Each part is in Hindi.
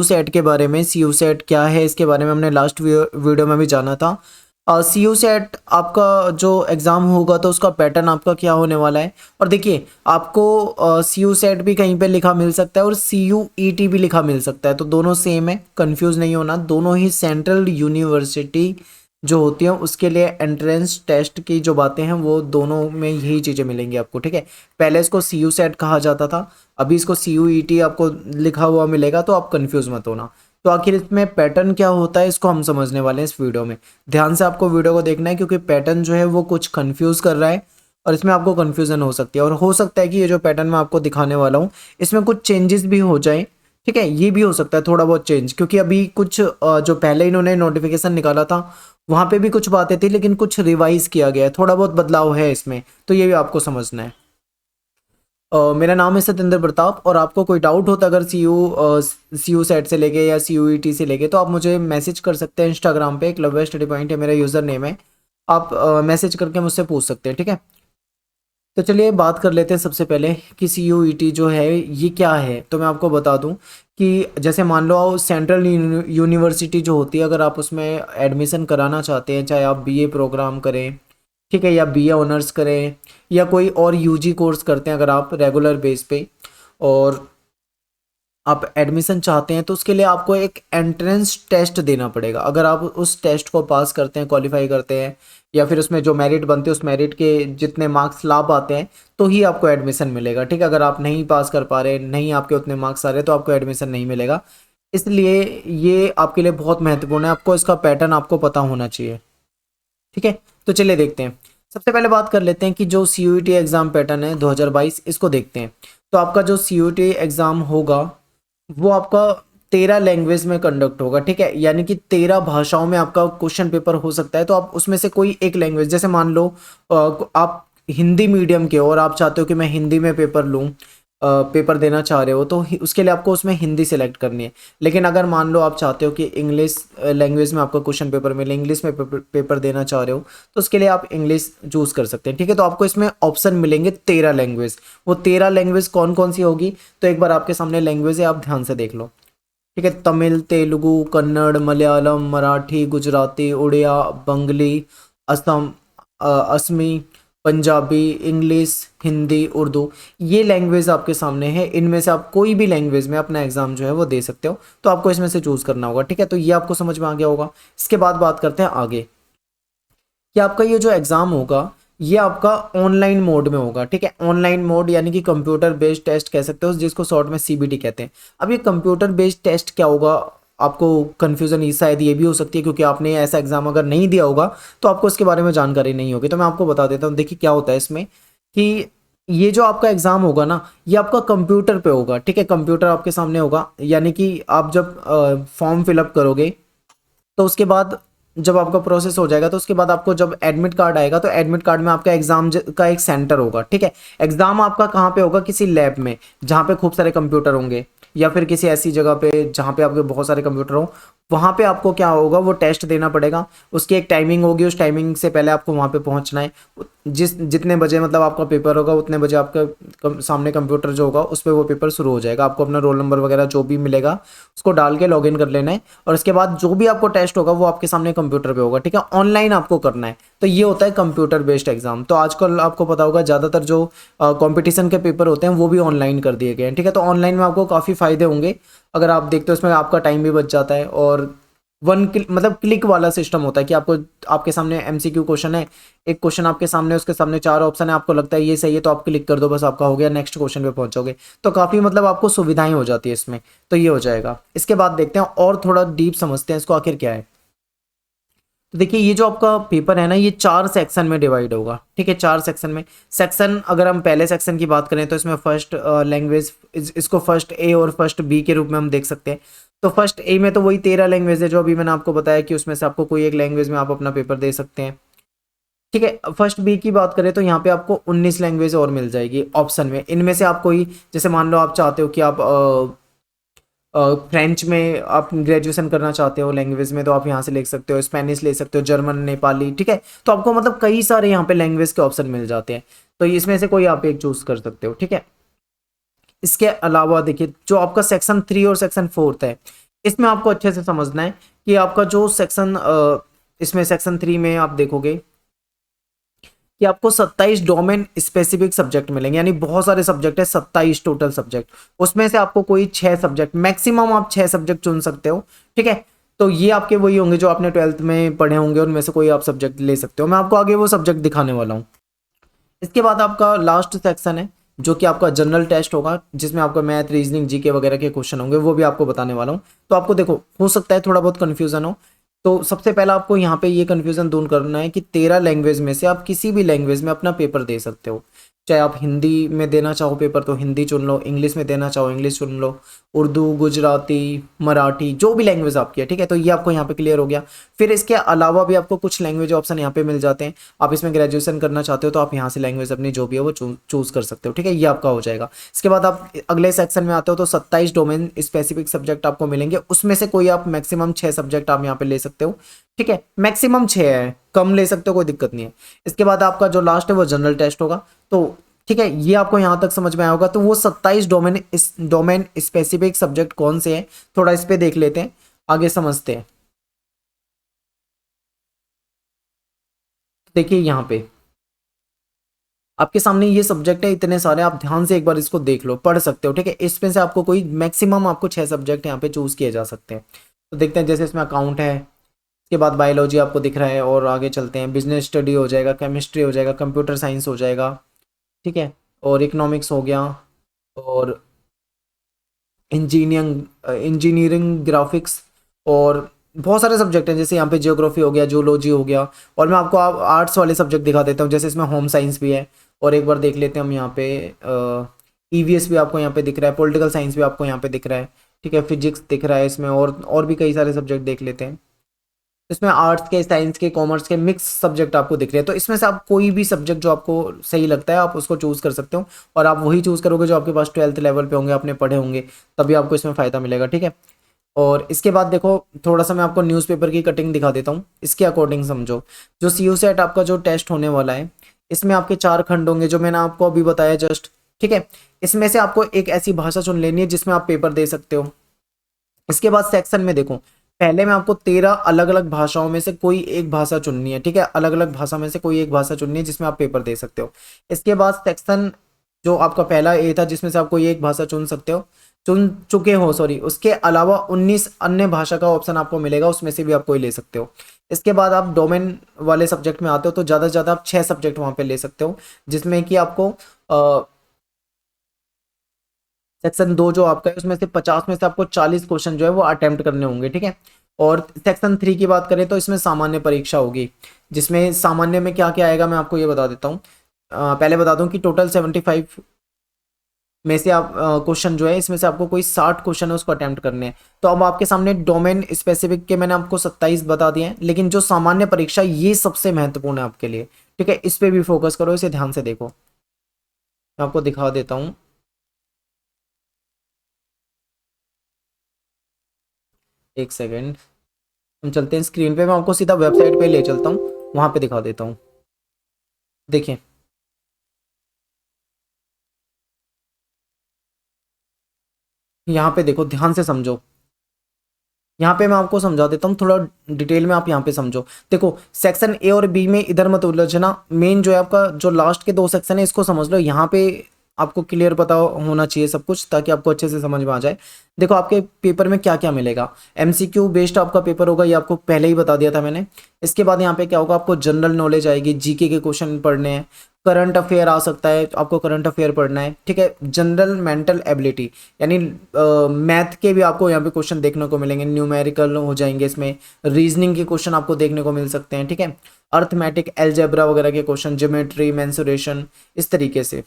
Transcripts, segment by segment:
सेट के बारे में, सी यू सेट क्या है इसके बारे में हमने लास्ट वीडियो में भी जाना था। सी यू सेट आपका जो एग्ज़ाम होगा तो उसका पैटर्न आपका क्या होने वाला है। और देखिए आपको सी यू सेट भी कहीं पे लिखा मिल सकता है और सी यू ई टी भी लिखा मिल सकता है, तो दोनों सेम है, कंफ्यूज नहीं होना। दोनों ही सेंट्रल यूनिवर्सिटी जो होती है उसके लिए एंट्रेंस टेस्ट की जो बातें हैं वो दोनों में यही चीज़ें मिलेंगी आपको, ठीक है। पहले इसको सी यू सेट कहा जाता था, अभी इसको सी यू ई टी आपको लिखा हुआ मिलेगा, तो आप कंफ्यूज मत होना। तो आखिर इसमें पैटर्न क्या होता है इसको हम समझने वाले हैं इस वीडियो में। ध्यान से आपको वीडियो को देखना है क्योंकि पैटर्न जो है वो कुछ कंफ्यूज कर रहा है और इसमें आपको कंफ्यूजन हो सकती है, और हो सकता है कि ये जो पैटर्न मैं आपको दिखाने वाला हूँ इसमें कुछ चेंजेस भी हो जाए, ठीक है। ये भी हो सकता है थोड़ा बहुत चेंज, क्योंकि अभी कुछ जो पहले इन्होंने नोटिफिकेशन निकाला था वहाँ पे भी कुछ बातें थी लेकिन कुछ रिवाइज किया गया है, थोड़ा बहुत बदलाव है इसमें, तो ये भी आपको समझना है। मेरा नाम है सत्येंद्र प्रताप, और आपको कोई डाउट होता अगर सी यू सेट से लेके या सी यू ई टी से लेके तो आप मुझे मैसेज कर सकते हैं इंस्टाग्राम पे, क्लब स्टडी पॉइंट है मेरा यूज़र नेम है। आप मैसेज करके मुझसे पूछ सकते हैं, ठीक है। तो चलिए बात कर लेते हैं सबसे पहले कि सी यू ई टी जो है ये क्या है। तो मैं आपको बता दूं कि जैसे मान लो सेंट्रल यूनिवर्सिटी जो होती है, अगर आप उसमें एडमिशन कराना चाहते हैं, चाहे आप बीए प्रोग्राम करें, ठीक है, या बीए ऑनर्स करें या कोई और यूजी कोर्स करते हैं अगर आप रेगुलर बेस पे, और आप एडमिशन चाहते हैं तो उसके लिए आपको एक एंट्रेंस टेस्ट देना पड़ेगा। अगर आप उस टेस्ट को पास करते हैं, क्वालिफाई करते हैं, या फिर उसमें जो मेरिट बनते हैं उस मेरिट के जितने मार्क्स ला पाते हैं तो ही आपको एडमिशन मिलेगा, ठीक है। अगर आप नहीं पास कर पा रहे, नहीं आपके उतने मार्क्स आ रहे तो आपको एडमिशन नहीं मिलेगा। इसलिए ये आपके लिए बहुत महत्वपूर्ण है, आपको इसका पैटर्न आपको पता होना चाहिए, ठीक है। तो चलिए देखते हैं। सबसे पहले बात कर लेते हैं कि जो C U E T exam pattern है 2022 इसको देखते हैं। तो आपका जो C U E T exam होगा वो आपका 13 लैंग्वेज में कंडक्ट होगा, ठीक है। यानी कि 13 भाषाओं में आपका क्वेश्चन पेपर हो सकता है, तो आप उसमें से कोई एक लैंग्वेज, जैसे मान लो आप हिंदी मीडियम के हो और आप चाहते हो कि मैं हिंदी में पेपर लूँ, पेपर देना चाह रहे हो तो उसके लिए आपको उसमें हिंदी सेलेक्ट करनी है। लेकिन अगर मान लो आप चाहते हो कि इंग्लिश लैंग्वेज में आपका क्वेश्चन पेपर मिले, इंग्लिश में पेपर देना चाह रहे हो तो उसके लिए आप इंग्लिश चूज़ कर सकते हैं, ठीक है। तो आपको इसमें ऑप्शन मिलेंगे 13 लैंग्वेज। वो 13 लैंग्वेज कौन कौन सी होगी, तो एक बार आपके सामने लैंग्वेज है, आप ध्यान से देख लो, ठीक है। तमिल, तेलुगु, कन्नड़, मलयालम, मराठी, गुजराती, उड़िया, बंगली, असम, असमी, पंजाबी, इंग्लिश, हिंदी, उर्दू, ये लैंग्वेज आपके सामने है। इनमें से आप कोई भी लैंग्वेज में अपना एग्जाम जो है वो दे सकते हो, तो आपको इसमें से चूज करना होगा, ठीक है। तो ये आपको समझ में आ गया होगा। इसके बाद बात करते हैं आगे कि आपका ये जो एग्ज़ाम होगा ये आपका ऑनलाइन मोड में होगा, ठीक है। ऑनलाइन मोड यानी कि कंप्यूटर बेस्ड टेस्ट कह सकते हो, जिसको शॉर्ट में सीबीटी कहते हैं। अब ये कंप्यूटर बेस्ड टेस्ट क्या होगा, आपको कन्फ्यूज़न ये शायद ये भी हो सकती है क्योंकि आपने ऐसा एग्ज़ाम अगर नहीं दिया होगा तो आपको इसके बारे में जानकारी नहीं होगी। तो मैं आपको बता देता हूँ। देखिए क्या होता है इसमें कि ये जो आपका एग्ज़ाम होगा ना ये आपका कंप्यूटर पे होगा, ठीक है। कंप्यूटर आपके सामने होगा, यानी कि आप जब फॉर्म फिलअप करोगे तो उसके बाद जब आपका प्रोसेस हो जाएगा तो उसके बाद आपको जब एडमिट कार्ड आएगा तो एडमिट कार्ड में आपका एग्जाम का एक सेंटर होगा, ठीक है। एग्जाम आपका कहाँ पे होगा, किसी लैब में जहाँ पे खूब सारे कंप्यूटर होंगे, या फिर किसी ऐसी जगह पे जहाँ पे आपके बहुत सारे कंप्यूटर हो, वहाँ पे आपको क्या होगा वो टेस्ट देना पड़ेगा। उसकी एक टाइमिंग होगी, उस टाइमिंग से पहले आपको वहाँ पे पहुँचना है। जितने बजे मतलब आपका पेपर होगा उतने बजे आपका सामने कंप्यूटर जो होगा उस पर वो पेपर शुरू हो जाएगा। आपको अपना रोल नंबर वगैरह जो भी मिलेगा उसको डाल के लॉगिन कर लेना है, और उसके बाद जो भी आपको टेस्ट होगा वो आपके सामने कंप्यूटर पे होगा, ठीक है। ऑनलाइन आपको करना है, तो ये होता है कंप्यूटर बेस्ड एग्जाम। तो आजकल आपको पता होगा ज़्यादातर जो कंपटीशन के पेपर होते हैं वो भी ऑनलाइन कर दिए गए हैं, ठीक है। तो ऑनलाइन में आपको काफ़ी फ़ायदे होंगे, अगर आप देखते हो उसमें आपका टाइम भी बच जाता है, और मतलब क्लिक वाला सिस्टम होता है कि आपको आपके सामने एमसीक्यू क्वेश्चन है, एक क्वेश्चन आपके सामने, उसके सामने 4 ऑप्शन है, आपको लगता है ये सही है तो आप क्लिक कर दो, बस आपका हो गया, नेक्स्ट क्वेश्चन पे पहुंचोगे। तो काफ़ी मतलब आपको सुविधाएं हो जाती है इसमें, तो ये हो जाएगा। इसके बाद देखते हैं और थोड़ा डीप समझते हैं इसको आखिर क्या है। तो देखिए ये जो आपका पेपर है ना ये 4 सेक्शन में डिवाइड होगा, ठीक है। 4 सेक्शन में, सेक्शन अगर हम पहले सेक्शन की बात करें तो इसमें फर्स्ट लैंग्वेज, इसको फर्स्ट ए और फर्स्ट बी के रूप में हम देख सकते हैं। तो फर्स्ट ए में तो वही 13 लैंग्वेज है जो अभी मैंने आपको बताया कि उसमें से आपको कोई एक लैंग्वेज में आप अपना पेपर दे सकते हैं, ठीक है। फर्स्ट बी की बात करें तो यहाँ पे आपको 19 लैंग्वेज और मिल जाएगी ऑप्शन में। इनमें से आप कोई, जैसे मान लो आप चाहते हो कि आप फ्रेंच में आप ग्रेजुएशन करना चाहते हो लैंग्वेज में, तो आप यहाँ से ले सकते हो, स्पेनिश ले सकते हो, जर्मन, नेपाली, ठीक है। तो आपको मतलब कई सारे यहाँ पे लैंग्वेज के ऑप्शन मिल जाते हैं, तो इसमें से कोई आप एक चूज कर सकते हो, ठीक है। इसके अलावा देखिए जो आपका सेक्शन 3 और सेक्शन 4 है, इसमें आपको अच्छे से समझना है कि आपका जो सेक्शन इसमें सेक्शन 3 में आप देखोगे कि आपको 27 डोमेन स्पेसिफिक सब्जेक्ट मिलेंगे, यानी बहुत सारे सब्जेक्ट है, 27 टोटल सब्जेक्ट। उसमें से आपको कोई 6 सब्जेक्ट, मैक्सिमम आप 6 सब्जेक्ट चुन सकते हो, ठीक है। तो ये आपके वही होंगे जो आपने 12th में पढ़े होंगे, उनमें से कोई आप सब्जेक्ट ले सकते हो। मैं आपको आगे वो सब्जेक्ट दिखाने वाला हूँ। इसके बाद आपका लास्ट सेक्शन है जो कि आपका जनरल टेस्ट होगा, जिसमें आपका मैथ, रीजनिंग, जीके वगैरह के क्वेश्चन होंगे, वो भी आपको बताने वाला हूँ। तो आपको देखो, हो सकता है थोड़ा बहुत कन्फ्यूजन हो। तो सबसे पहला आपको यहाँ पे ये कन्फ्यूजन दूर करना है कि 13 लैंग्वेज में से आप किसी भी लैंग्वेज में अपना पेपर दे सकते हो। चाहे आप हिंदी में देना चाहो पेपर तो हिंदी चुन लो, इंग्लिश में देना चाहो इंग्लिश चुन लो, उर्दू, गुजराती, मराठी, जो भी लैंग्वेज आपकी है, ठीक है। तो ये आपको यहाँ पे क्लियर हो गया। फिर इसके अलावा भी आपको कुछ लैंग्वेज ऑप्शन यहाँ पे मिल जाते हैं। आप इसमें ग्रेजुएशन करना चाहते हो तो आप यहाँ से लैंग्वेज अपनी जो भी है वो चूज कर सकते हो, ठीक है। ये आपका हो जाएगा। इसके बाद आप अगले सेक्शन में आते हो तो 27 डोमेन स्पेसिफिक सब्जेक्ट आपको मिलेंगे, उसमें से कोई आप मैक्सिमम 6 सब्जेक्ट आप यहाँ पे ले सकते हो, ठीक है। मैक्सिमम 6 है, कम ले सकते हो, कोई दिक्कत नहीं है। इसके बाद आपका जो लास्ट है वो जनरल टेस्ट होगा। तो ठीक है, ये आपको यहाँ तक समझ में आया होगा। तो वो 27 डोमेन स्पेसिफिक सब्जेक्ट कौन से हैं, थोड़ा इस पे देख लेते हैं, आगे समझते हैं। देखिए यहाँ पे आपके सामने ये सब्जेक्ट है, इतने सारे, आप ध्यान से एक बार इसको देख लो, पढ़ सकते हो, ठीक है। इसमें से आपको कोई मैक्सिमम आपको 6 सब्जेक्ट यहाँ पे चूज किए जा सकते हैं। तो देखते हैं, जैसे इसमें अकाउंट है, इसके बाद बायोलॉजी आपको दिख रहा है, और आगे चलते हैं, बिजनेस स्टडी हो जाएगा, केमिस्ट्री हो जाएगा, कंप्यूटर साइंस हो जाएगा, ठीक है, और इकोनॉमिक्स हो गया, और इंजीनियरिंग ग्राफिक्स, और बहुत सारे सब्जेक्ट हैं, जैसे यहाँ पे जियोग्राफी हो गया, जूलॉजी हो गया। और मैं आपको आर्ट्स वाले सब्जेक्ट दिखा देता हूँ, जैसे इसमें होम साइंस भी है। और एक बार देख लेते हैं हम यहाँ पे, ईवीएस भी आपको यहाँ पे दिख रहा है, पॉलिटिकल साइंस भी आपको यहाँ पे दिख रहा है, ठीक है, फिजिक्स दिख रहा है इसमें, और भी कई सारे सब्जेक्ट देख लेते हैं। इसमें आर्ट्स के, साइंस के, कॉमर्स के मिक्स सब्जेक्ट आपको दिख रहे हैं। तो इसमें से आप कोई भी सब्जेक्ट जो आपको सही लगता है आप उसको चूज़ कर सकते हो, और आप वही चूज़ करोगे जो आपके पास 12th लेवल पे होंगे, आपने पढ़े होंगे, तभी आपको इसमें फ़ायदा मिलेगा, ठीक है। और इसके बाद देखो, थोड़ा सा मैं आपको न्यूज़पेपर की कटिंग दिखा देता हूँ, इसके अकॉर्डिंग समझो। जो सी यू सेट आपका जो टेस्ट होने वाला है, इसमें आपके 4 खंड होंगे, जो मैंने आपको अभी बताया जस्ट, ठीक है। इसमें से आपको एक ऐसी भाषा चुन लेनी है जिसमें आप पेपर दे सकते हो। इसके बाद सेक्शन में देखो, पहले में आपको 13 अलग अलग भाषाओं में से कोई एक भाषा चुननी है, ठीक है, अलग अलग भाषा में से कोई एक भाषा चुननी है जिसमें आप पेपर दे सकते हो। इसके बाद सेक्शन जो आपका पहला ए था, जिसमें से आप कोई एक भाषा चुन सकते हो, चुन चुके हो, सॉरी, उसके अलावा 19 अन्य भाषा का ऑप्शन आपको मिलेगा, उसमें से भी आप कोई ले सकते हो। इसके बाद आप डोमेन वाले सब्जेक्ट में आते हो तो ज़्यादा से ज़्यादा आप 6 सब्जेक्ट वहाँ पे ले सकते हो, जिसमें कि आपको सेक्शन 2 जो आपका है उसमें से 50 में से आपको 40 क्वेश्चन जो है वो अटेम्प्ट करने होंगे, ठीक है। और सेक्शन 3 की बात करें तो इसमें सामान्य परीक्षा होगी, जिसमें सामान्य में क्या क्या आएगा मैं आपको ये बता देता हूँ। पहले बता दूं कि टोटल 75 में से आप क्वेश्चन जो है, इसमें से आपको कोई 60 क्वेश्चन है उसको अटेम्प्ट करने हैं। तो अब आपके सामने डोमेन स्पेसिफिक के मैंने आपको 27 बता दिए हैं, लेकिन जो सामान्य परीक्षा ये सबसे महत्वपूर्ण है आपके लिए, ठीक है। इस पे भी फोकस करो, इसे ध्यान से देखो, मैं आपको दिखा देता हूँ। एक सेकेंड, हम चलते हैं स्क्रीन पे, मैं आपको सीधा वेबसाइट पे ले चलता हूँ, वहां पे दिखा देता हूँ। देखिए यहाँ पे देखो, ध्यान से समझो, यहाँ पे मैं आपको समझा देता हूँ थोड़ा डिटेल में, आप यहाँ पे समझो। देखो, सेक्शन ए और बी में इधर मत उलझना, मेन जो है आपका जो लास्ट के 2 सेक्शन है इसको समझ लो। यहाँ पे आपको क्लियर पता होना चाहिए सब कुछ, ताकि आपको अच्छे से समझ में आ जाए। देखो आपके पेपर में क्या क्या मिलेगा, एमसीक्यू बेस्ड आपका पेपर होगा, ये आपको पहले ही बता दिया था मैंने। इसके बाद यहाँ पे क्या होगा, आपको जनरल नॉलेज आएगी, जीके के क्वेश्चन पढ़ने हैं, करंट अफेयर आ सकता है, तो आपको करंट अफेयर पढ़ना है, ठीक है। जनरल मेंटल एबिलिटी, यानी मैथ के भी आपको यहाँ पे क्वेश्चन देखने को मिलेंगे, न्यूमेरिकल हो जाएंगे इसमें, रीजनिंग के क्वेश्चन आपको देखने को मिल सकते हैं, ठीक है। अर्थमेटिक, एलजेब्रा वगैरह के क्वेश्चन, ज्योमेट्री, मेंसुरेशन, इस तरीके से,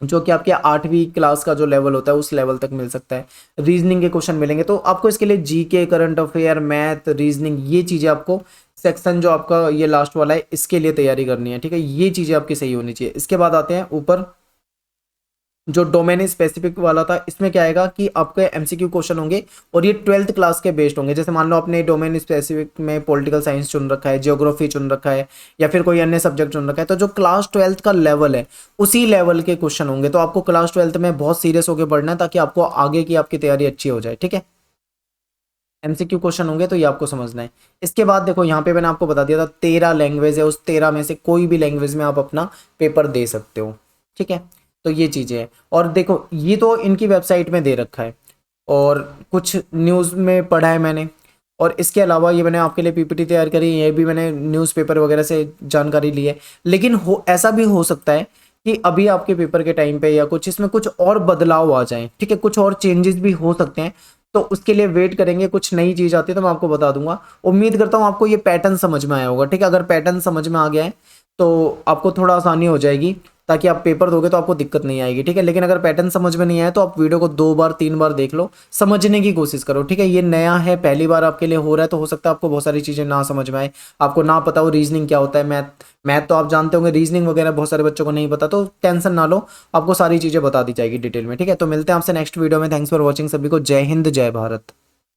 जो कि आपके 8वीं क्लास का जो लेवल होता है उस लेवल तक मिल सकता है। रीजनिंग के क्वेश्चन मिलेंगे, तो आपको इसके लिए GK, current affair, math, reasoning, ये चीज़ें आपको सेक्शन जो आपका ये लास्ट वाला है इसके लिए तैयारी करनी है, ठीक है। ये चीज़ें आपकी सही होनी चाहिए। इसके बाद आते हैं ऊपर, जो डोमेन स्पेसिफिक वाला था, इसमें क्या आएगा कि आपके एमसीक्यू क्वेश्चन होंगे, और ये 12th क्लास के बेस्ड होंगे। जैसे मान लो आपने डोमेन स्पेसिफिक में पॉलिटिकल साइंस चुन रखा है, जियोग्राफी चुन रखा है, या फिर कोई अन्य सब्जेक्ट चुन रखा है, तो जो क्लास 12th का लेवल है उसी लेवल के क्वेश्चन होंगे। तो आपको क्लास 12th में बहुत सीरियस होकर पढ़ना है, ताकि आपको आगे की आपकी तैयारी अच्छी हो जाए, ठीक है। एमसीक्यू क्वेश्चन होंगे तो ये आपको समझना है। इसके बाद देखो यहाँ पे मैंने आपको बता दिया था 13 लैंग्वेज है, उस 13 में से कोई भी लैंग्वेज में आप अपना पेपर दे सकते हो, ठीक है। तो ये चीज़ें हैं। और देखो ये तो इनकी वेबसाइट में दे रखा है और कुछ न्यूज़ में पढ़ा है मैंने, और इसके अलावा ये मैंने आपके लिए पीपीटी तैयार करी, ये भी मैंने न्यूज़पेपर वगैरह से जानकारी ली है। लेकिन हो ऐसा भी हो सकता है कि अभी आपके पेपर के टाइम पे या कुछ इसमें कुछ और बदलाव आ जाए, ठीक है, कुछ और चेंजेस भी हो सकते हैं। तो उसके लिए वेट करेंगे, कुछ नई चीज़ आती है तो मैं आपको बता दूंगा। उम्मीद करता हूँ आपको ये पैटर्न समझ में आया होगा, ठीक है। अगर पैटर्न समझ में आ गया है तो आपको थोड़ा आसानी हो जाएगी, ताकि आप पेपर दोगे तो आपको दिक्कत नहीं आएगी, ठीक है। लेकिन अगर पैटर्न समझ में नहीं आया तो आप वीडियो को 2 बार 3 बार देख लो, समझने की कोशिश करो, ठीक है। ये नया है, पहली बार आपके लिए हो रहा है, तो हो सकता है आपको बहुत सारी चीज़ें ना समझ में आए, आपको ना पता हो रीजनिंग क्या होता है। मैथ तो आप जानते होंगे, रीजनिंग वगैरह बहुत सारे बच्चों को नहीं पता, तो टेंशन ना लो, आपको सारी चीज़ें बता दी जाएगी डिटेल में, ठीक है। तो मिलते हैं आपसे नेक्स्ट वीडियो में। थैंक्स फॉर वॉचिंग, सभी को जय हिंद जय भारत।